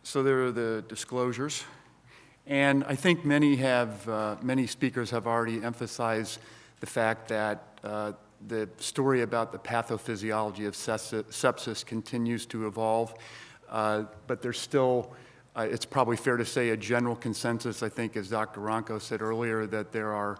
So there are the disclosures, and I think many speakers have already emphasized the fact that the story about the pathophysiology of sepsis continues to evolve, but there's still, it's probably fair to say, a general consensus, I think, as Dr. Ronco said earlier, that there are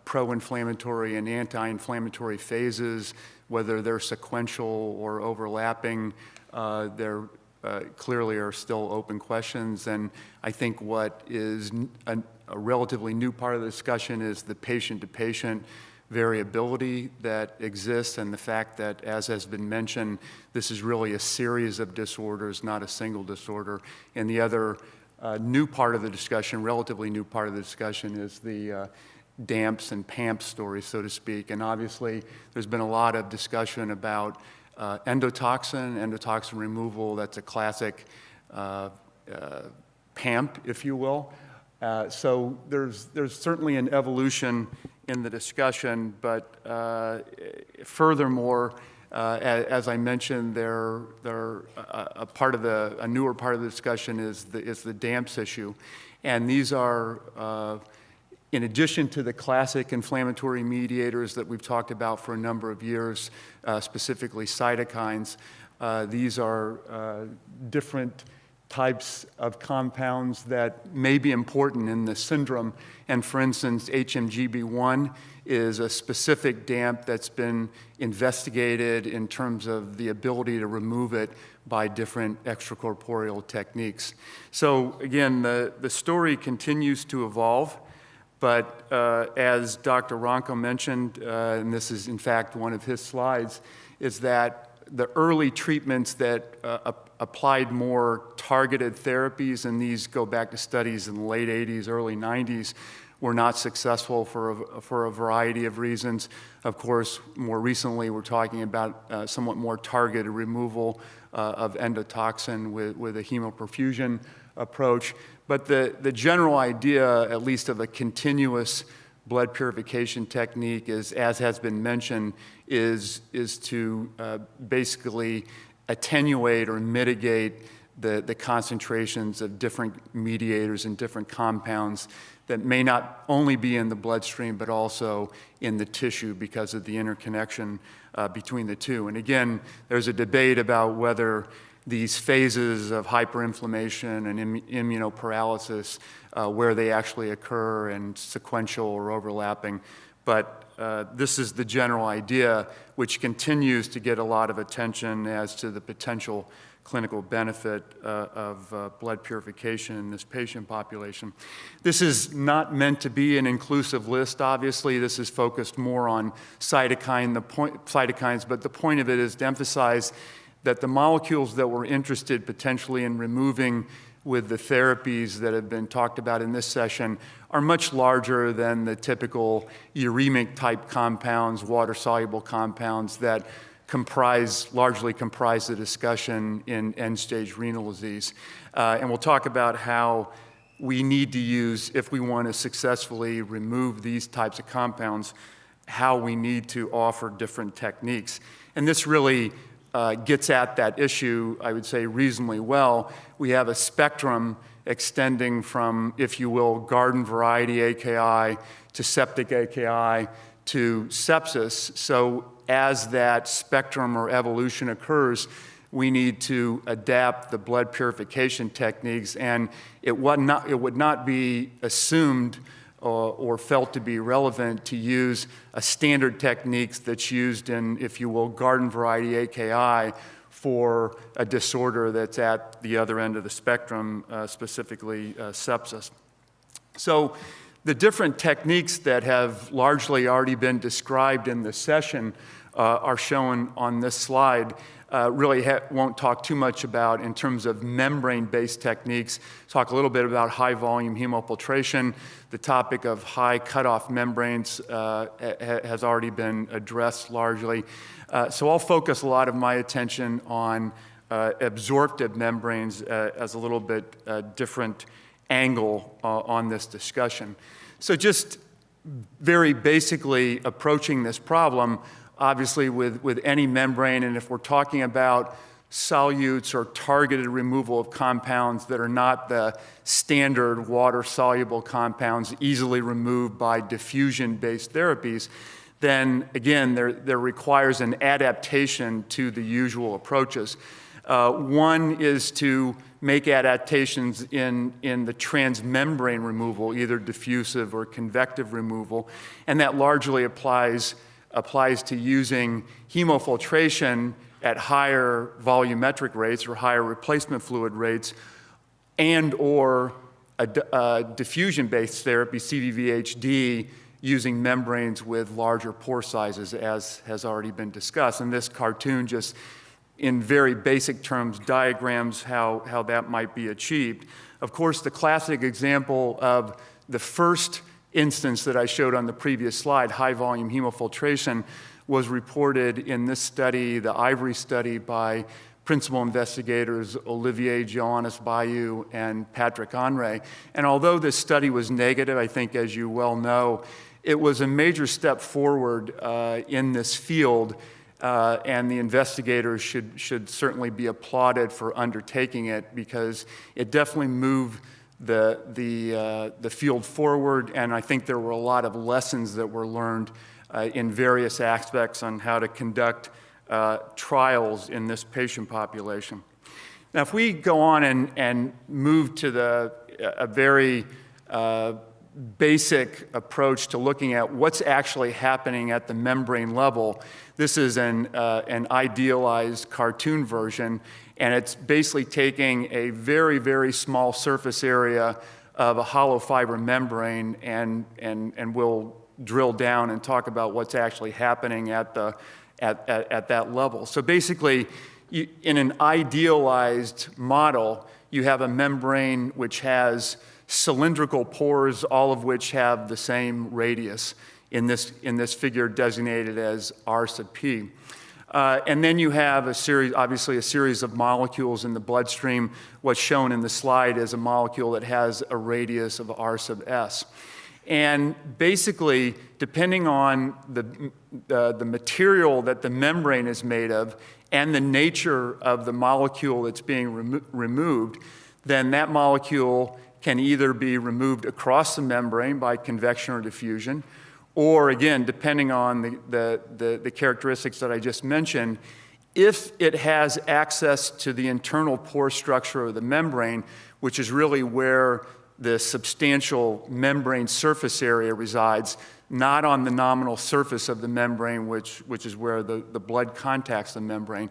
pro-inflammatory and anti-inflammatory phases, whether they're sequential or overlapping. There clearly are still open questions, and I think what is a relatively new part of the discussion is the patient-to-patient variability that exists, and the fact that, as has been mentioned, this is really a series of disorders, not a single disorder. And the other new part of the discussion, relatively new part of the discussion, is the DAMPs and PAMPs story, so to speak. And obviously, there's been a lot of discussion about endotoxin removal. That's a classic PAMP, if you will. So there's certainly an evolution in the discussion, but furthermore, as I mentioned, a newer part of the discussion is the DAMPs issue, and these are, in addition to the classic inflammatory mediators that we've talked about for a number of years, specifically cytokines, these are different types of compounds that may be important in the syndrome. And for instance, HMGB1 is a specific DAMP that's been investigated in terms of the ability to remove it by different extracorporeal techniques. So again, the story continues to evolve, but as Dr. Ronco mentioned, and this is in fact one of his slides, is that the early treatments that applied more targeted therapies, and these go back to studies in the late 80s, early 90s, were not successful for a variety of reasons. Of course, more recently, we're talking about somewhat more targeted removal of endotoxin with a hemoperfusion approach. But the general idea, at least of a continuous blood purification technique, is, as has been mentioned, is to basically attenuate or mitigate the concentrations of different mediators and different compounds that may not only be in the bloodstream but also in the tissue because of the interconnection between the two. And again, there's a debate about whether these phases of hyperinflammation and immunoparalysis, where they actually occur and sequential or overlapping. But this is the general idea, which continues to get a lot of attention as to the potential clinical benefit of blood purification in this patient population. This is not meant to be an inclusive list, obviously. This is focused more on cytokines, but the point of it is to emphasize that the molecules that we're interested potentially in removing with the therapies that have been talked about in this session are much larger than the typical uremic type compounds, water-soluble compounds that largely comprise the discussion in end-stage renal disease. And we'll talk about how we need to use, if we want to successfully remove these types of compounds, how we need to offer different techniques. And this really gets at that issue, I would say, reasonably well. We have a spectrum extending from, if you will, garden variety AKI to septic AKI to sepsis. So as that spectrum or evolution occurs, we need to adapt the blood purification techniques, and it would not be assumed or felt to be relevant to use a standard techniques that's used in, if you will, garden variety AKI for a disorder that's at the other end of the spectrum, specifically sepsis. So the different techniques that have largely already been described in this session are shown on this slide. Really won't talk too much about in terms of membrane-based techniques. Talk a little bit about high-volume hemofiltration. The topic of high cutoff membranes has already been addressed largely. So I'll focus a lot of my attention on absorptive membranes as a little bit different angle on this discussion. So just very basically approaching this problem, obviously with any membrane, and if we're talking about solutes or targeted removal of compounds that are not the standard water-soluble compounds easily removed by diffusion-based therapies, then again, there requires an adaptation to the usual approaches. One is to make adaptations in the transmembrane removal, either diffusive or convective removal, and that largely applies to using hemofiltration at higher volumetric rates or higher replacement fluid rates, and or a diffusion-based therapy, CVVHD, using membranes with larger pore sizes, as has already been discussed. And this cartoon just, in very basic terms, diagrams how that might be achieved. Of course, the classic example of the first instance that I showed on the previous slide, high-volume hemofiltration, was reported in this study, the Ivory study, by principal investigators Olivier Joannes-Bayou and Patrick Henry. And although this study was negative, I think, as you well know, it was a major step forward in this field, and the investigators should certainly be applauded for undertaking it, because it definitely moved the field forward, and I think there were a lot of lessons that were learned in various aspects on how to conduct trials in this patient population. Now, if we go on and move to a very basic approach to looking at what's actually happening at the membrane level, this is an idealized cartoon version, and it's basically taking a very, very small surface area of a hollow fiber membrane, and we'll drill down and talk about what's actually happening at that level. So basically, in an idealized model, you have a membrane which has cylindrical pores, all of which have the same radius, in this figure designated as R sub P. And then you have obviously a series of molecules in the bloodstream. What's shown in the slide is a molecule that has a radius of R sub S. And basically, depending on the material that the membrane is made of and the nature of the molecule that's being removed, then that molecule can either be removed across the membrane by convection or diffusion, or again, depending on the characteristics that I just mentioned, if it has access to the internal pore structure of the membrane, which is really where the substantial membrane surface area resides, not on the nominal surface of the membrane, which is where the blood contacts the membrane.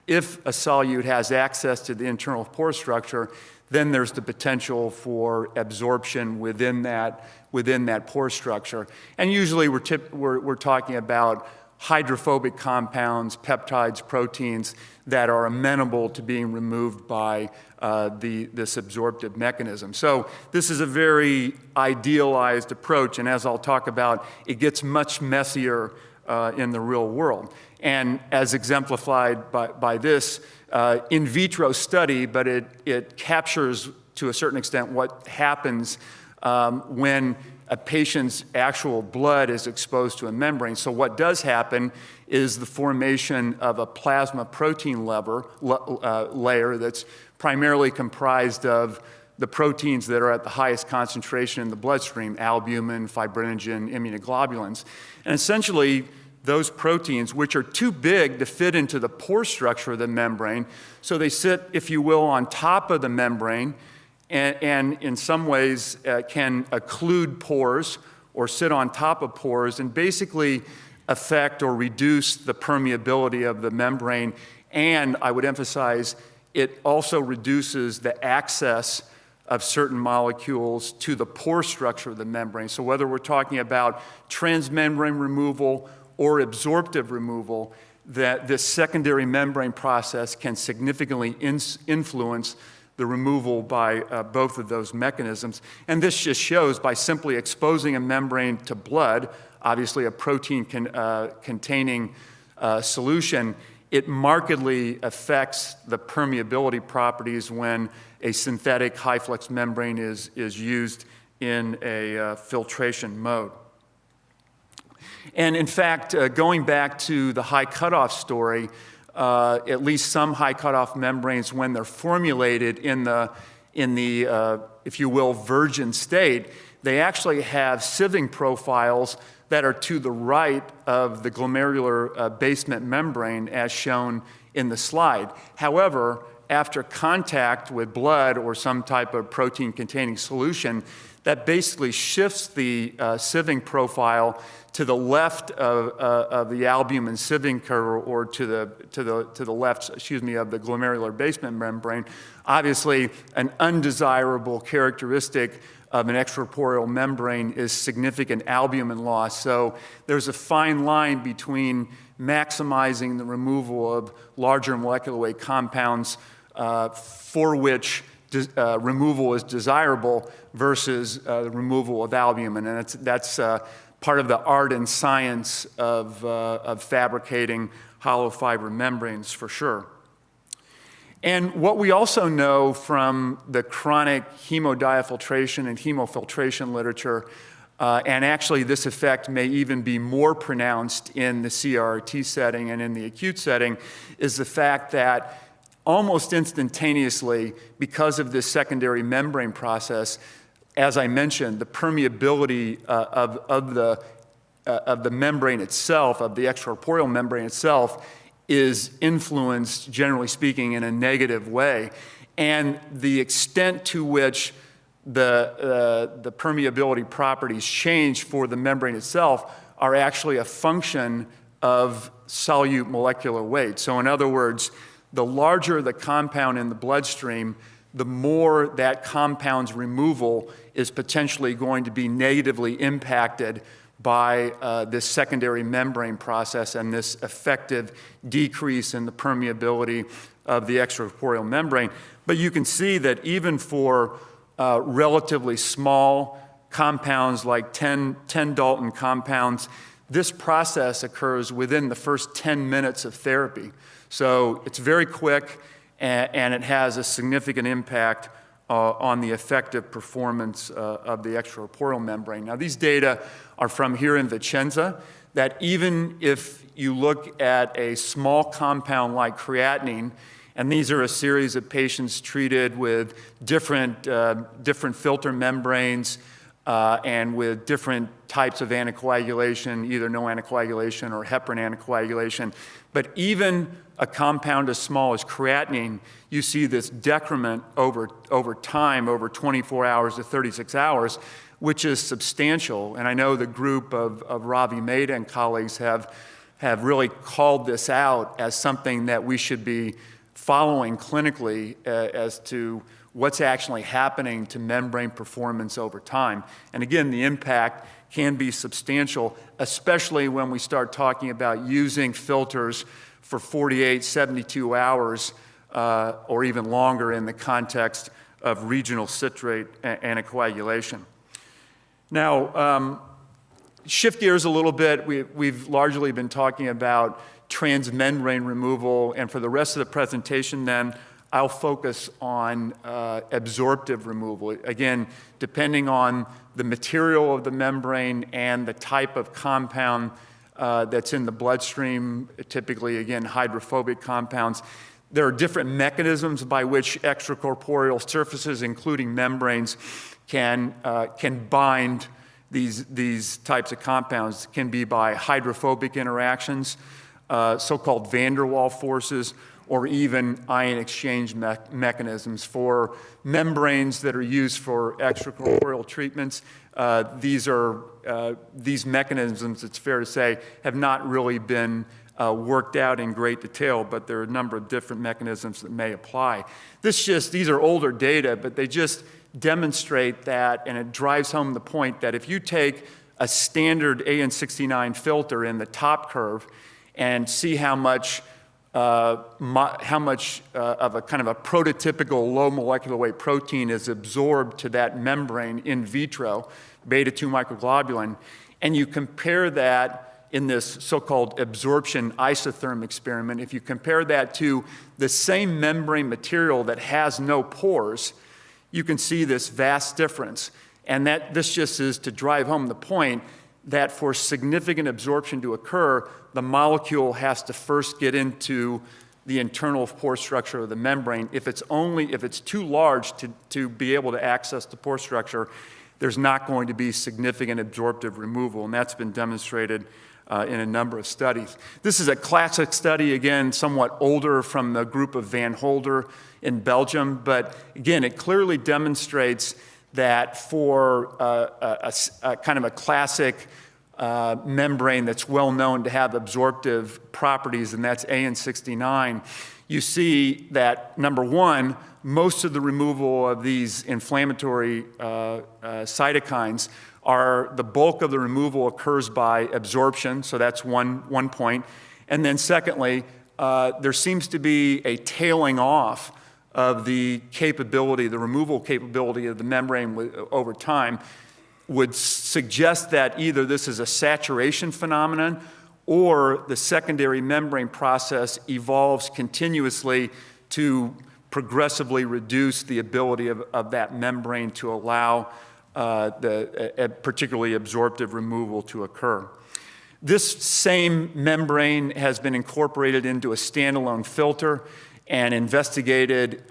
If a solute has access to the internal pore structure, then there's the potential for absorption within that pore structure. And usually we're talking about hydrophobic compounds, peptides, proteins that are amenable to being removed by this absorptive mechanism. So this is a very idealized approach, and as I'll talk about, it gets much messier in the real world. And as exemplified by this in vitro study, but it captures to a certain extent what happens when a patient's actual blood is exposed to a membrane. So what does happen is the formation of a plasma protein layer that's primarily comprised of the proteins that are at the highest concentration in the bloodstream: albumin, fibrinogen, immunoglobulins. And essentially, those proteins, which are too big to fit into the pore structure of the membrane, so they sit, if you will, on top of the membrane, and in some ways can occlude pores or sit on top of pores and basically affect or reduce the permeability of the membrane. And I would emphasize, it also reduces the access of certain molecules to the pore structure of the membrane. So whether we're talking about transmembrane removal or absorptive removal, that this secondary membrane process can significantly influence the removal by both of those mechanisms. And this just shows by simply exposing a membrane to blood, obviously a protein containing solution, it markedly affects the permeability properties when a synthetic high-flux membrane is used in a filtration mode. And in fact, going back to the high cutoff story, at least some high cutoff membranes, when they're formulated in the if you will, virgin state, they actually have sieving profiles that are to the right of the glomerular basement membrane as shown in the slide. However, after contact with blood or some type of protein-containing solution, that basically shifts the sieving profile to the left of the albumin sieving curve, or to the left, excuse me, of the glomerular basement membrane. Obviously, an undesirable characteristic of an extracorporeal membrane is significant albumin loss. So there's a fine line between maximizing the removal of larger molecular weight compounds for which removal is desirable versus the removal of albumin. And that's part of the art and science of fabricating hollow fiber membranes, for sure. And what we also know from the chronic hemodiafiltration and hemofiltration literature, and actually this effect may even be more pronounced in the CRRT setting and in the acute setting, is the fact that almost instantaneously, because of this secondary membrane process, as I mentioned, the permeability of the membrane itself, of the extracorporeal membrane itself, is influenced, generally speaking, in a negative way. And the extent to which the permeability properties change for the membrane itself are actually a function of solute molecular weight. So in other words, the larger the compound in the bloodstream, the more that compound's removal is potentially going to be negatively impacted by this secondary membrane process and this effective decrease in the permeability of the extracorporeal membrane. But you can see that even for relatively small compounds like 10 Dalton compounds, this process occurs within the first 10 minutes of therapy. So it's very quick, and it has a significant impact on the effective performance of the extracorporeal membrane. Now, these data are from here in Vicenza, that even if you look at a small compound like creatinine, and these are a series of patients treated with different filter membranes and with different types of anticoagulation, either no anticoagulation or heparin anticoagulation. But even a compound as small as creatinine, you see this decrement over time, over 24 hours to 36 hours, which is substantial. And I know the group of Ravi Mehta and colleagues have really called this out as something that we should be following clinically as to what's actually happening to membrane performance over time. And again, the impact can be substantial, especially when we start talking about using filters for 48, 72 hours, or even longer in the context of regional citrate anticoagulation. Now, shift gears a little bit. We've largely been talking about transmembrane removal, and for the rest of the presentation then, I'll focus on absorptive removal. Again, depending on the material of the membrane and the type of compound that's in the bloodstream, typically, again, hydrophobic compounds, there are different mechanisms by which extracorporeal surfaces, including membranes, can bind these types of compounds. It can be by hydrophobic interactions, so-called van der Waals forces, or even ion exchange mechanisms. For membranes that are used for extracorporeal treatments, these mechanisms, it's fair to say, have not really been worked out in great detail, but there are a number of different mechanisms that may apply. These are older data, but they just demonstrate that, and it drives home the point that if you take a standard AN69 filter in the top curve and see how much of a kind of a prototypical low molecular weight protein is absorbed to that membrane in vitro, beta-2 microglobulin, and you compare that in this so-called absorption isotherm experiment, if you compare that to the same membrane material that has no pores, you can see this vast difference. And this just is to drive home the point that for significant absorption to occur, the molecule has to first get into the internal pore structure of the membrane. If it's too large to be able to access the pore structure, there's not going to be significant absorptive removal, and that's been demonstrated in a number of studies. This is a classic study, again, somewhat older, from the group of Van Holder in Belgium, but again, it clearly demonstrates that for a kind of a classic membrane that's well known to have absorptive properties, and that's AN69, you see that, number one, most of the removal of these inflammatory cytokines the bulk of the removal occurs by absorption, so that's one point. And then secondly, there seems to be a tailing off of the capability, the removal capability of the membrane over time, would suggest that either this is a saturation phenomenon or the secondary membrane process evolves continuously to progressively reduce the ability of that membrane to allow particularly absorptive removal to occur. This same membrane has been incorporated into a standalone filter and investigated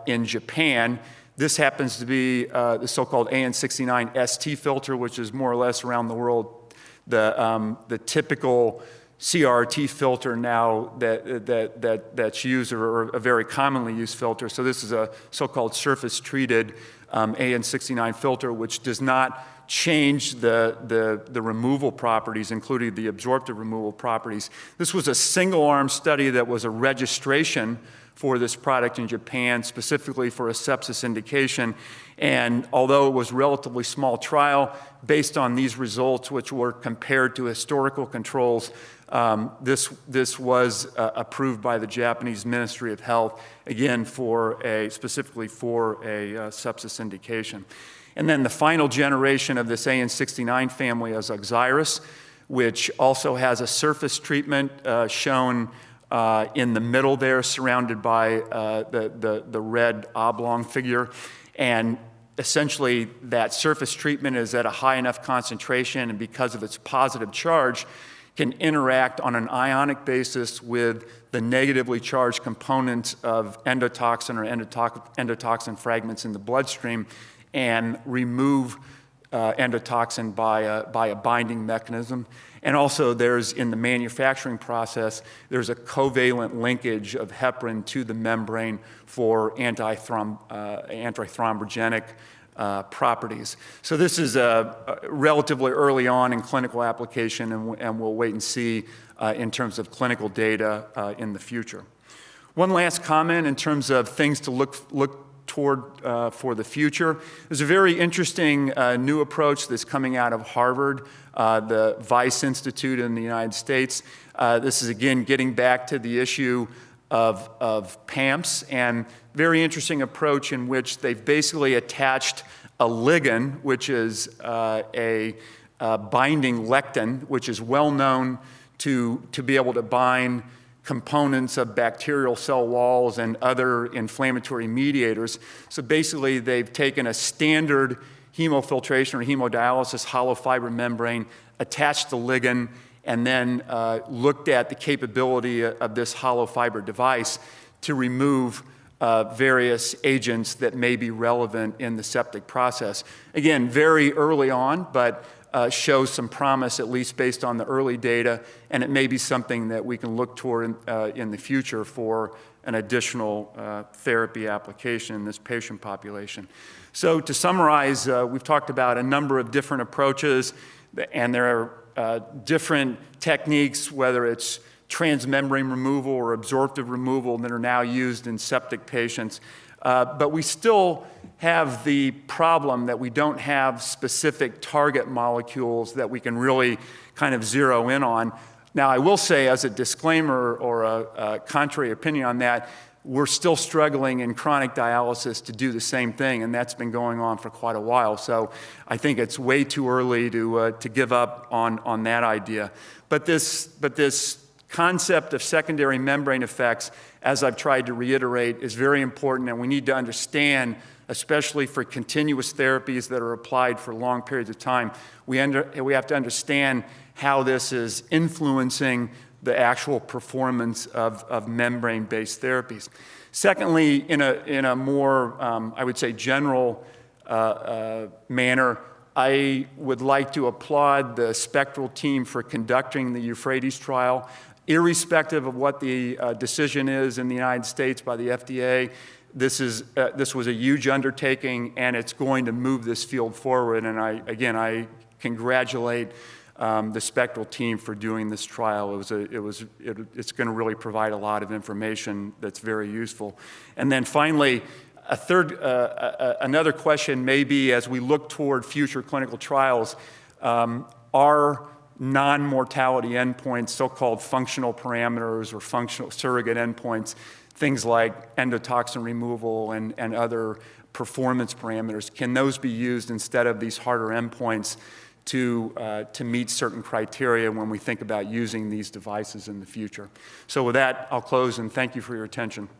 in Japan. This happens to be the so-called AN69 ST filter, which is more or less around the world the typical CRT filter now that's used, or a very commonly used filter. So this is a so-called surface-treated AN69 filter, which does not change the removal properties, including the absorptive removal properties. This was a single-arm study that was a registration for this product in Japan, specifically for a sepsis indication. And although it was a relatively small trial, based on these results, which were compared to historical controls, this was approved by the Japanese Ministry of Health, again, specifically for a sepsis indication. And then the final generation of this AN69 family is Oxyrus, which also has a surface treatment shown in the middle there, surrounded by the red oblong figure. And essentially, that surface treatment is at a high enough concentration, and because of its positive charge, can interact on an ionic basis with the negatively charged components of endotoxin or endotoxin fragments in the bloodstream and remove endotoxin by a binding mechanism. And also in the manufacturing process, there's a covalent linkage of heparin to the membrane for antithrombogenic properties. So this is relatively early on in clinical application, and we'll wait and see in terms of clinical data in the future. One last comment in terms of things to look toward for the future. There's a very interesting new approach that's coming out of Harvard, the Weiss Institute in the United States. This is, again, getting back to the issue of PAMPs, and very interesting approach in which they've basically attached a ligand, which is a binding lectin, which is well known to be able to bind components of bacterial cell walls and other inflammatory mediators. So basically, they've taken a standard hemofiltration or hemodialysis hollow fiber membrane, attached the ligand, and then looked at the capability of this hollow fiber device to remove various agents that may be relevant in the septic process. Again, very early on, but shows some promise, at least based on the early data, and it may be something that we can look toward in the future for an additional therapy application in this patient population. So to summarize, we've talked about a number of different approaches, and there are different techniques, whether it's transmembrane removal or absorptive removal, that are now used in septic patients. But we still have the problem that we don't have specific target molecules that we can really kind of zero in on. Now, I will say, as a disclaimer or a contrary opinion on that, we're still struggling in chronic dialysis to do the same thing, and that's been going on for quite a while. So I think it's way too early to give up on that idea. But this concept of secondary membrane effects, as I've tried to reiterate, is very important, and we need to understand especially for continuous therapies that are applied for long periods of time. We have to understand how this is influencing the actual performance of membrane-based therapies. Secondly, in a more, I would say, general manner, I would like to applaud the Spectral team for conducting the Euphrates trial. Irrespective of what the decision is in the United States by the FDA, this was a huge undertaking, and it's going to move this field forward. And I congratulate the Spectral team for doing this trial. It's going to really provide a lot of information that's very useful. And then finally, another question may be, as we look toward future clinical trials, are non-mortality endpoints, so-called functional parameters or functional surrogate endpoints, things like endotoxin removal and other performance parameters, can those be used instead of these harder endpoints to meet certain criteria when we think about using these devices in the future? So with that, I'll close and thank you for your attention.